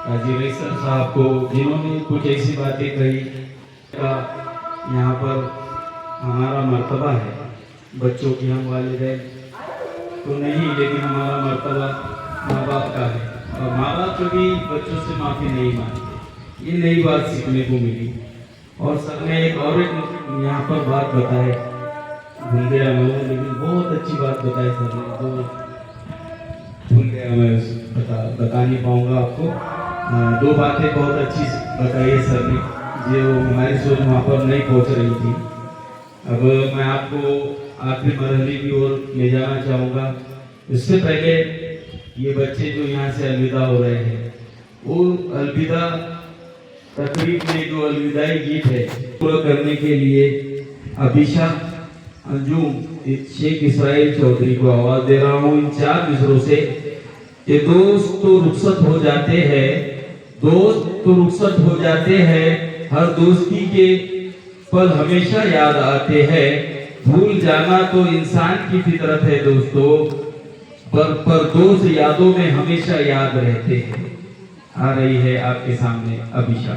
काजी रईसर साहब को, जिन्होंने कुछ ऐसी बातें कही का यहाँ पर हमारा मर्तबा है। बच्चों की हम वालिदैन तो नहीं, लेकिन हमारा मर्तबा माँ बाप का है और माँ बाप कभी बच्चों से माफ़ी नहीं मांगते। ये नई बात सीखने को मिली। और सर ने एक यहाँ पर बात बताई, भूल गया मैं, लेकिन बहुत अच्छी बात बताई सर ने, जो भूल गया मैं, बता नहीं पाऊँगा आपको। दो बातें बहुत अच्छी बताई है सर ने, जो हमारी सोच वहाँ पर नहीं पहुँच रही थी। अब मैं आपको आखिरी मरहले की ओर ले जाना चाहूँगा। इससे पहले ये बच्चे जो यहाँ से अलविदा हो रहे हैं, वो अलविदा तकरीब में जो अलविदाई गीत है पूरा करने के लिए अभिशा अंजुम शेख इस्माइल चौधरी को आवाज दे रहा हूँ इन 4 मिसरों से कि दोस्त तो रुखसत हो जाते हैं, दोस्त तो रुखसत हो जाते हैं, हर दोस्ती के पल हमेशा याद आते हैं, भूल जाना तो इंसान की फितरत है दोस्तों, पर दोस्त यादों में हमेशा याद रहते हैं। आ रही है आपके सामने अभिशा।